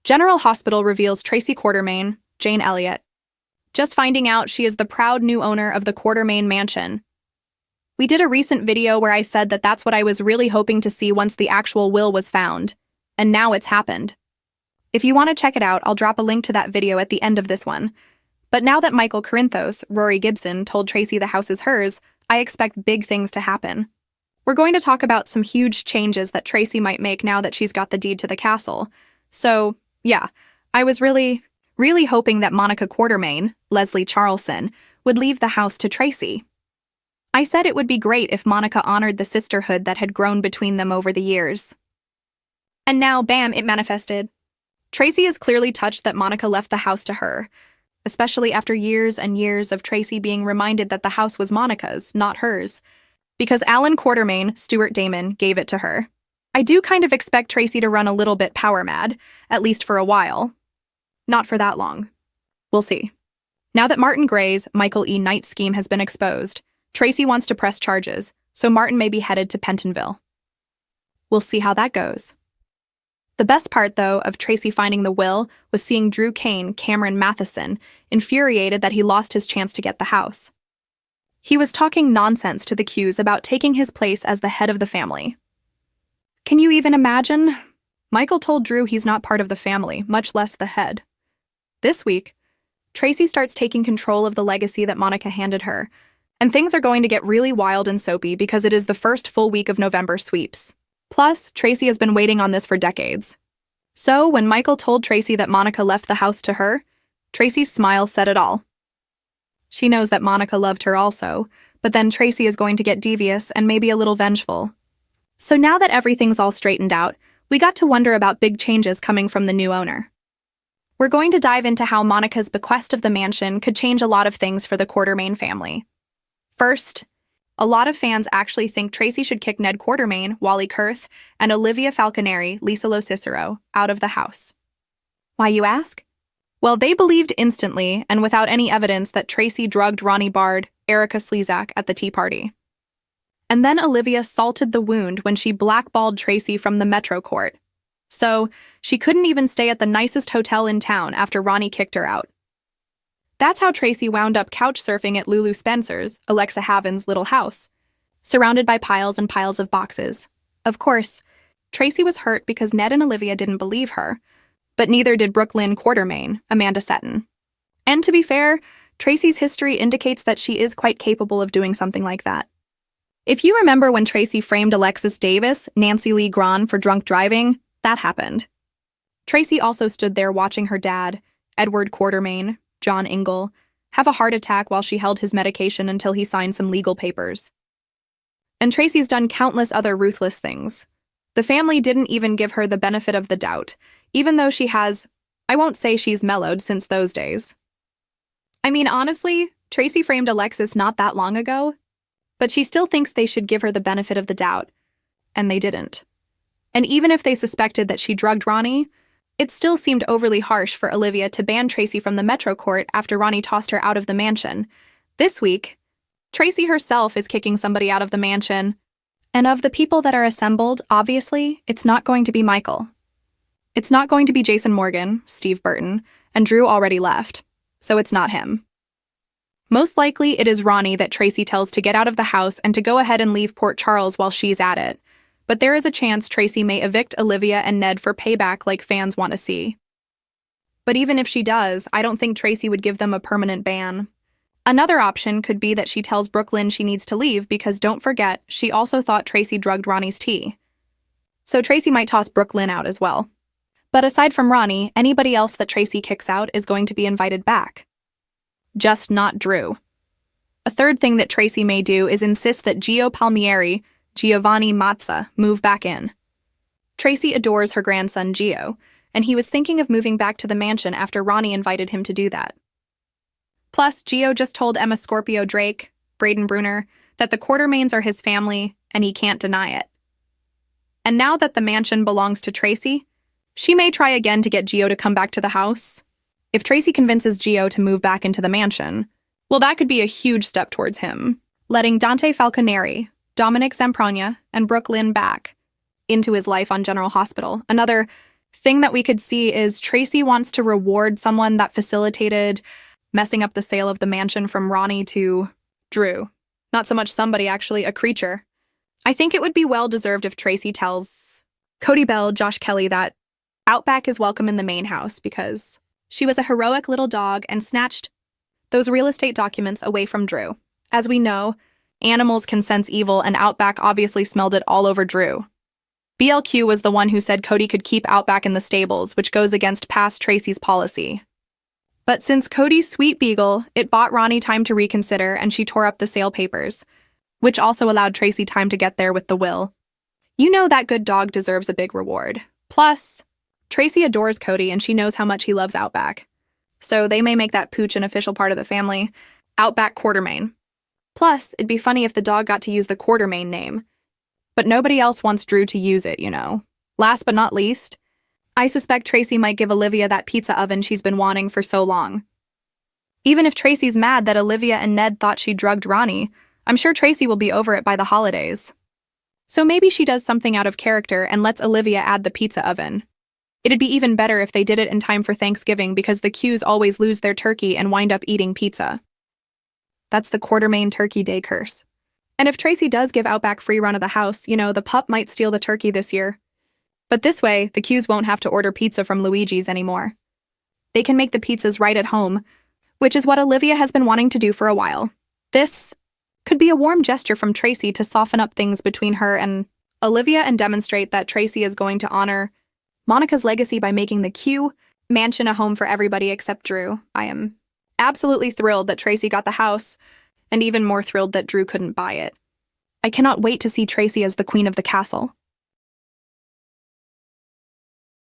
General Hospital reveals Tracy Quartermaine, Jane Elliott, just finding out she is the proud new owner of the Quartermaine Mansion. We did a recent video where I said that that's what I was really hoping to see once the actual will was found, and now it's happened. If you want to check it out, I'll drop a link to that video at the end of this one. But now that Michael Corinthos, Rory Gibson, told Tracy the house is hers, I expect big things to happen. We're going to talk about some huge changes that Tracy might make now that she's got the deed to the castle. So, yeah, I was really hoping that Monica Quartermaine, Leslie Charleson, would leave the house to Tracy. I said it would be great if Monica honored the sisterhood that had grown between them over the years. And now, bam, it manifested. Tracy is clearly touched that Monica left the house to her, especially after years and years of Tracy being reminded that the house was Monica's, not hers, because Alan Quartermaine, Stuart Damon, gave it to her. I do kind of expect Tracy to run a little bit power mad, at least for a while. Not for that long. We'll see. Now that Martin Gray's Michael E. Knight scheme has been exposed, Tracy wants to press charges, so Martin may be headed to Pentonville. We'll see how that goes. The best part, though, of Tracy finding the will was seeing Drew Kane, Cameron Matheson, infuriated that he lost his chance to get the house. He was talking nonsense to the Qs about taking his place as the head of the family. Can you even imagine? Michael told Drew he's not part of the family, much less the head. This week, Tracy starts taking control of the legacy that Monica handed her, and things are going to get really wild and soapy because it is the first full week of November sweeps. Plus, Tracy has been waiting on this for decades. So, when Michael told Tracy that Monica left the house to her, Tracy's smile said it all. She knows that Monica loved her also, but then Tracy is going to get devious and maybe a little vengeful. So now that everything's all straightened out, we got to wonder about big changes coming from the new owner. We're going to dive into how Monica's bequest of the mansion could change a lot of things for the Quartermaine family. First, a lot of fans actually think Tracy should kick Ned Quartermaine, Wally Kurth, and Olivia Falconeri, Lisa Lo Cicero, out of the house. Why, you ask? Well, they believed instantly and without any evidence that Tracy drugged Ronnie Bard, Erica Slezak, at the tea party. And then Olivia salted the wound when she blackballed Tracy from the Metro Court. So, she couldn't even stay at the nicest hotel in town after Ronnie kicked her out. That's how Tracy wound up couch surfing at Lulu Spencer's, Alexa Haven's little house, surrounded by piles and piles of boxes. Of course, Tracy was hurt because Ned and Olivia didn't believe her, but neither did Brooklyn Quartermaine, Amanda Setton. And to be fair, Tracy's history indicates that she is quite capable of doing something like that. If you remember when Tracy framed Alexis Davis, Nancy Lee Grahn, for drunk driving, that happened. Tracy also stood there watching her dad, Edward Quartermaine, John Ingle, have a heart attack while she held his medication until he signed some legal papers. And Tracy's done countless other ruthless things. The family didn't even give her the benefit of the doubt, even though she has, I won't say she's mellowed since those days. I mean, honestly, Tracy framed Alexis not that long ago, but she still thinks they should give her the benefit of the doubt, and they didn't. And even if they suspected that she drugged Ronnie, it still seemed overly harsh for Olivia to ban Tracy from the Metro Court after Ronnie tossed her out of the mansion. This week, Tracy herself is kicking somebody out of the mansion. And of the people that are assembled, obviously, it's not going to be Michael. It's not going to be Jason Morgan, Steve Burton, and Drew already left, so it's not him. Most likely, it is Ronnie that Tracy tells to get out of the house and to go ahead and leave Port Charles while she's at it. But there is a chance Tracy may evict Olivia and Ned for payback like fans want to see. But even if she does, I don't think Tracy would give them a permanent ban. Another option could be that she tells Brooklyn she needs to leave because don't forget, she also thought Tracy drugged Ronnie's tea. So Tracy might toss Brooklyn out as well. But aside from Ronnie, anybody else that Tracy kicks out is going to be invited back. Just not Drew. A third thing that Tracy may do is insist that Gio Palmieri, Giovanni Mazza, move back in. Tracy adores her grandson Gio, and he was thinking of moving back to the mansion after Ronnie invited him to do that. Plus, Gio just told Emma Scorpio Drake, Braden Bruner, that the Quartermaines are his family, and he can't deny it. And now that the mansion belongs to Tracy, she may try again to get Gio to come back to the house. If Tracy convinces Gio to move back into the mansion, well, that could be a huge step towards him, letting Dante Falconeri, Dominic Zamprogna, and Brooklyn back into his life on General Hospital, another thing that we could see is Tracy wants to reward someone that facilitated messing up the sale of the mansion from Ronnie to Drew. Not so much somebody, actually, a creature. I think it would be well-deserved if Tracy tells Cody Bell, Josh Kelly, that Outback is welcome in the main house because she was a heroic little dog and snatched those real estate documents away from Drew. As we know, animals can sense evil, and Outback obviously smelled it all over Drew. BLQ was the one who said Cody could keep Outback in the stables, which goes against past Tracy's policy. But since Cody's sweet beagle, it bought Ronnie time to reconsider, and she tore up the sale papers, which also allowed Tracy time to get there with the will. You know that good dog deserves a big reward. Plus, Tracy adores Cody, and she knows how much he loves Outback. So they may make that pooch an official part of the family, Outback Quartermain. Plus, it'd be funny if the dog got to use the Quartermain name. But nobody else wants Drew to use it, you know. Last but not least, I suspect Tracy might give Olivia that pizza oven she's been wanting for so long. Even if Tracy's mad that Olivia and Ned thought she drugged Ronnie, I'm sure Tracy will be over it by the holidays. So maybe she does something out of character and lets Olivia add the pizza oven. It'd be even better if they did it in time for Thanksgiving because the Qs always lose their turkey and wind up eating pizza. That's the Quartermain Turkey Day curse. And if Tracy does give Outback free run of the house, you know, the pup might steal the turkey this year. But this way, the Qs won't have to order pizza from Luigi's anymore. They can make the pizzas right at home, which is what Olivia has been wanting to do for a while. This could be a warm gesture from Tracy to soften up things between her and Olivia and demonstrate that Tracy is going to honor Monica's legacy by making the Q mansion a home for everybody except Drew. I am absolutely thrilled that Tracy got the house, and even more thrilled that Drew couldn't buy it. I cannot wait to see Tracy as the queen of the castle.